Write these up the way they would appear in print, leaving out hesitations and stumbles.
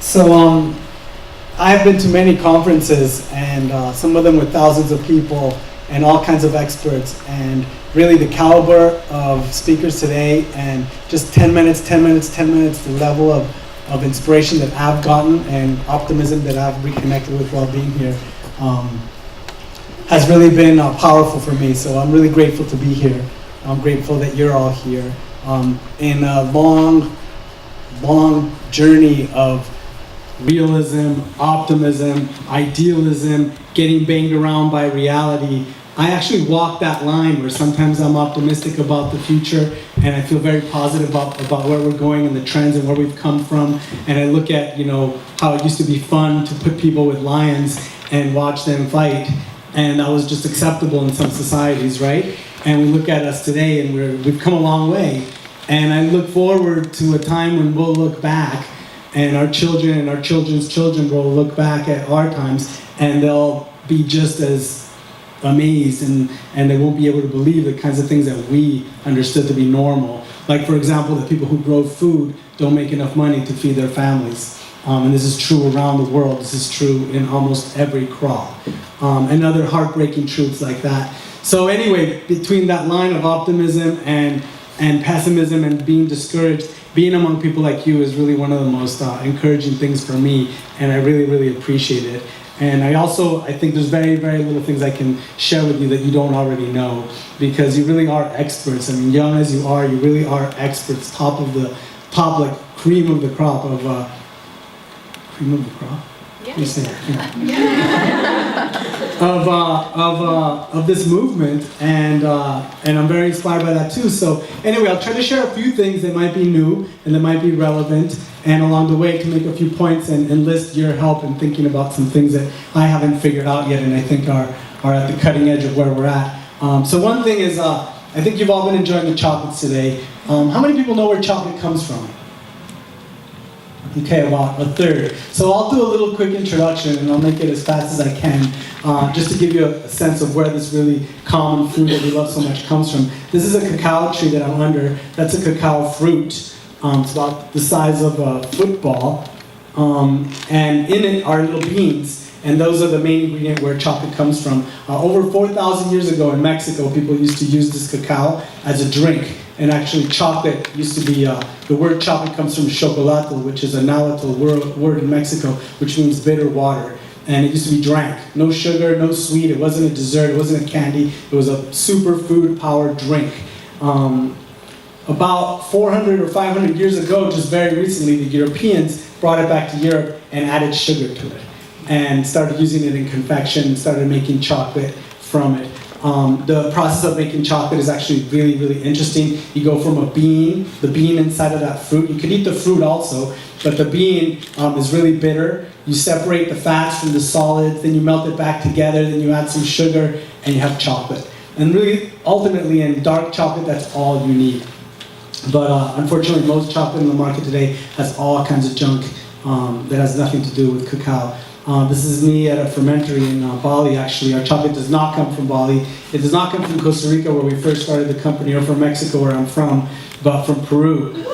So I've been to many conferences, and some of them with thousands of people and all kinds of experts, and really the caliber of speakers today, and just 10 minutes, 10 minutes, 10 minutes, the level of inspiration that I've gotten and optimism that I've reconnected with while being here has really been powerful for me. So I'm really grateful to be here. I'm grateful that you're all here in a long journey of realism, optimism, idealism, getting banged around by reality. I actually walk that line where sometimes I'm optimistic about the future and I feel very positive about where we're going and the trends and where we've come from. And I look at, how it used to be fun to put people with lions and watch them fight. And that was just acceptable in some societies, right? And we look at us today and we've come a long way. And I look forward to a time when we'll look back and our children and our children's children will look back at our times and they'll be just as amazed and they won't be able to believe the kinds of things that we understood to be normal. Like, for example, the people who grow food don't make enough money to feed their families. And this is true around the world. This is true in almost every crop. And other heartbreaking truths like that. So anyway, between that line of optimism and pessimism and being discouraged, being among people like you is really one of the most encouraging things for me, and I really, really appreciate it. And I think there's very, very little things I can share with you that you don't already know, because you really are experts. I mean, young as you are, you really are experts, top like cream of the crop of, cream of the crop? Yeah. You say of this movement, and I'm very inspired by that too. So anyway, I'll try to share a few things that might be new and that might be relevant, and along the way to make a few points and enlist your help in thinking about some things that I haven't figured out yet and I think are at the cutting edge of where we're at. So one thing is, I think you've all been enjoying the chocolates today. How many people know where chocolate comes from? Okay, about a third. So I'll do a little quick introduction and I'll make it as fast as I can, just to give you a sense of where this really common fruit that we love so much comes from. This is a cacao tree that I'm under. That's a cacao fruit. It's about the size of a football. And in it are little beans, and those are the main ingredient where chocolate comes from. Over 4,000 years ago in Mexico, people used to use this cacao as a drink. And actually chocolate used to be, the word chocolate comes from chocolatl, which is a Nahuatl word in Mexico, which means bitter water. And it used to be drank. No sugar, no sweet, it wasn't a dessert, it wasn't a candy, it was a superfood powered drink. About 400 or 500 years ago, just very recently, the Europeans brought it back to Europe and added sugar to it. And started using it in confection, started making chocolate from it. The process of making chocolate is actually really, really interesting. You go from the bean inside of that fruit. You can eat the fruit also, but the bean is really bitter. You separate the fats from the solids, then you melt it back together, then you add some sugar, and you have chocolate. And really, ultimately, in dark chocolate, that's all you need. But unfortunately, most chocolate in the market today has all kinds of junk that has nothing to do with cacao. This is me at a fermentery in Bali, actually. Our chocolate does not come from Bali. It does not come from Costa Rica, where we first started the company, or from Mexico, where I'm from, but from Peru.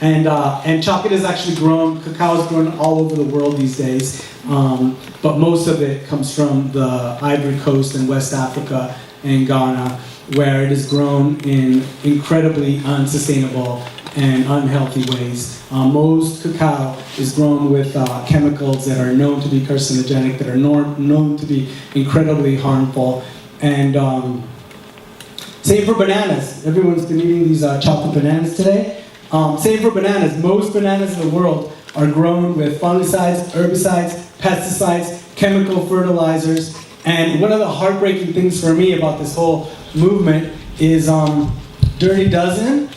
And chocolate is actually grown, cacao is grown all over the world these days, but most of it comes from the Ivory Coast and West Africa and Ghana, where it is grown in incredibly unsustainable and unhealthy ways. Most cacao is grown with chemicals that are known to be carcinogenic, that are known to be incredibly harmful. And same for bananas. Everyone's been eating these chocolate bananas today. Same for bananas. Most bananas in the world are grown with fungicides, herbicides, pesticides, chemical fertilizers. And one of the heartbreaking things for me about this whole movement is Dirty Dozen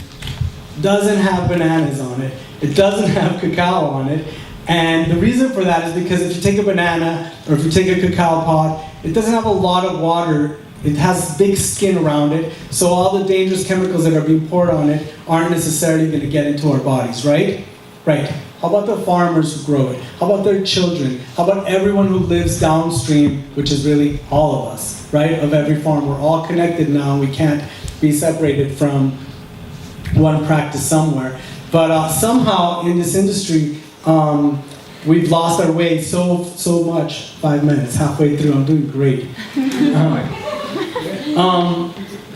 doesn't have bananas on it. It doesn't have cacao on it. And the reason for that is because if you take a banana or if you take a cacao pod, it doesn't have a lot of water. It has big skin around it, so all the dangerous chemicals that are being poured on it aren't necessarily going to get into our bodies, right? Right. How about the farmers who grow it? How about their children? How about everyone who lives downstream, which is really all of us, right? Of every farm. We're all connected now. We can't be separated from one practice somewhere. But somehow in this industry, We've lost our way so much. 5 minutes, halfway through, I'm doing great.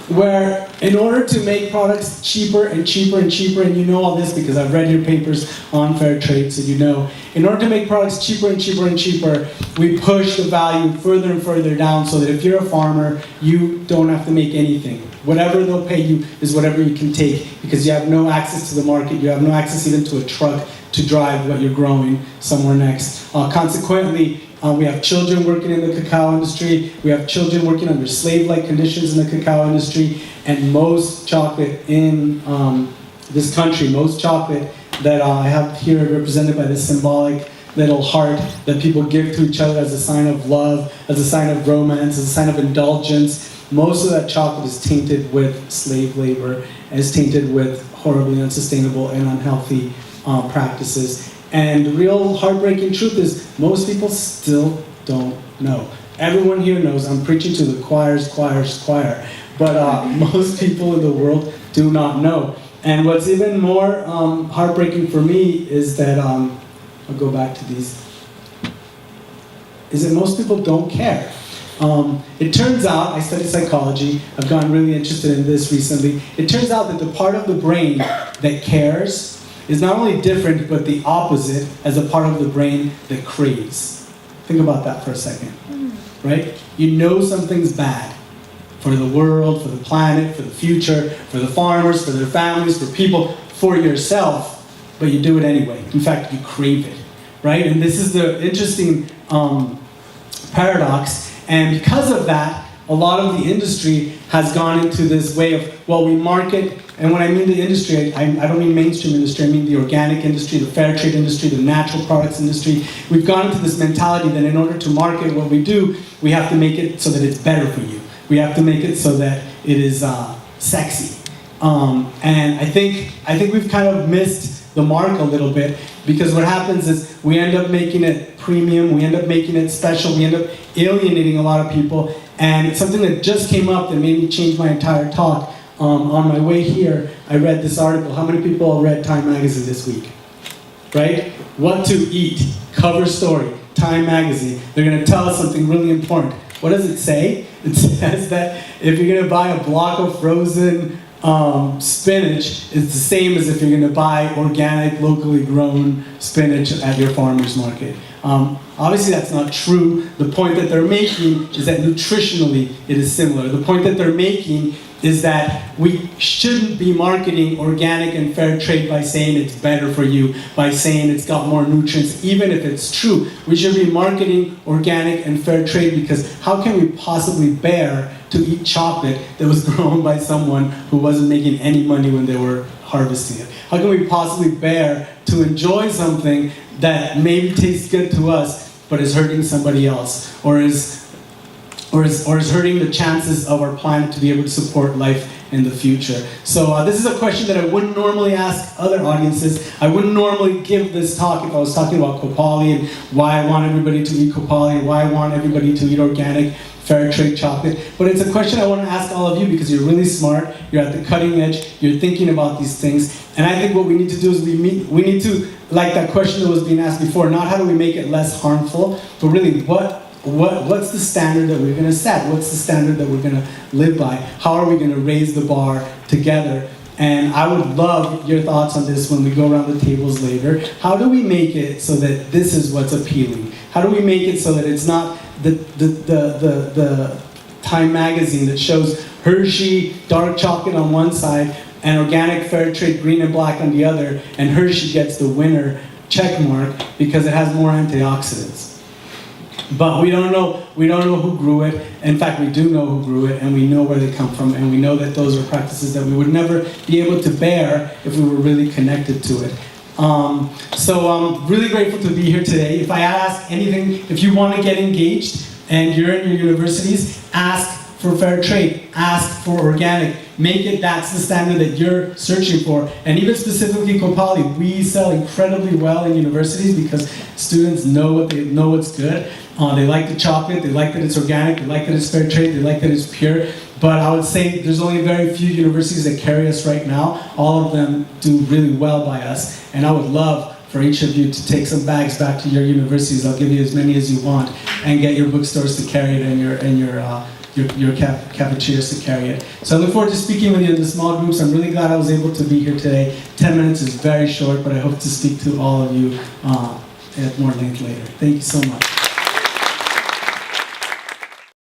Where in order to make products cheaper and cheaper and cheaper, and you know all this because I've read your papers on fair trade, so you know, in order to make products cheaper and cheaper and cheaper, we push the value further and further down so that if you're a farmer, you don't have to make anything. Whatever they'll pay you is whatever you can take because you have no access to the market, you have no access even to a truck to drive what you're growing somewhere next. Consequently, we have children working in the cacao industry, we have children working under slave-like conditions in the cacao industry, and most chocolate in this country, most chocolate that I have here represented by this symbolic little heart that people give to each other as a sign of love, as a sign of romance, as a sign of indulgence, most of that chocolate is tainted with slave labor, is tainted with horribly unsustainable and unhealthy practices. And the real heartbreaking truth is most people still don't know. Everyone here knows, I'm preaching to the choir, but most people in the world do not know. And what's even more heartbreaking for me is that, I'll go back to these, is that most people don't care. It turns out, I study psychology, I've gotten really interested in this recently, it turns out that the part of the brain that cares is not only different, but the opposite as a part of the brain that craves. Think about that for a second, right? You know something's bad for the world, for the planet, for the future, for the farmers, for their families, for people, for yourself, but you do it anyway. In fact, you crave it, right? And this is the interesting paradox, and because of that, a lot of the industry has gone into this way of, well, we market, and when I mean the industry, I don't mean mainstream industry, I mean the organic industry, the fair trade industry, the natural products industry. We've gone into this mentality that in order to market what we do, we have to make it so that it's better for you. We have to make it so that it is sexy. And I think we've kind of missed the mark a little bit, because what happens is we end up making it premium, we end up making it special, we end up alienating a lot of people. And it's something that just came up that made me change my entire talk. On my way here, I read this article. How many people read Time Magazine this week? Right? What to eat, cover story, Time Magazine. They're going to tell us something really important. What does it say? It says that if you're going to buy a block of frozen spinach, it's the same as if you're going to buy organic, locally grown spinach at your farmer's market. Obviously that's not true. The point that they're making is that nutritionally it is similar. The point that they're making is that we shouldn't be marketing organic and fair trade by saying it's better for you, by saying it's got more nutrients, even if it's true. We should be marketing organic and fair trade because how can we possibly bear to eat chocolate that was grown by someone who wasn't making any money when they were harvesting it? How can we possibly bear to enjoy something that maybe tastes good to us but is hurting somebody else, or is hurting the chances of our planet to be able to support life in the future? So this is a question that I wouldn't normally ask other audiences. I wouldn't normally give this talk if I was talking about Kopali and why I want everybody to eat Kopali and why I want everybody to eat organic, fair trade chocolate. But it's a question I want to ask all of you because you're really smart, you're at the cutting edge, you're thinking about these things. And I think what we need to do is we need to, like that question that was being asked before, not how do we make it less harmful, but really what's the standard that we're going to set? What's the standard that we're going to live by? How are we going to raise the bar together? And I would love your thoughts on this when we go around the tables later. How do we make it so that this is what's appealing? How do we make it so that it's not the Time Magazine that shows Hershey dark chocolate on one side and organic fair trade green and black on the other, and Hershey gets the winner check mark because it has more antioxidants? But we don't know who grew it. In fact, we do know who grew it, and we know where they come from, and we know that those are practices that we would never be able to bear if we were really connected to it. So I'm really grateful to be here today. If I ask anything, if you want to get engaged and you're in your universities, ask for fair trade, ask for organic, make it that's the standard that you're searching for. And even specifically Kopali, we sell incredibly well in universities because students know what's good. They like the chocolate, they like that it's organic, they like that it's fair trade, they like that it's pure. But I would say there's only very few universities that carry us right now. All of them do really well by us. And I would love for each of you to take some bags back to your universities. I'll give you as many as you want, and get your bookstores to carry it and your cafeterias to carry it. So I look forward to speaking with you in the small groups. I'm really glad I was able to be here today. 10 minutes is very short, but I hope to speak to all of you at more length later. Thank you so much.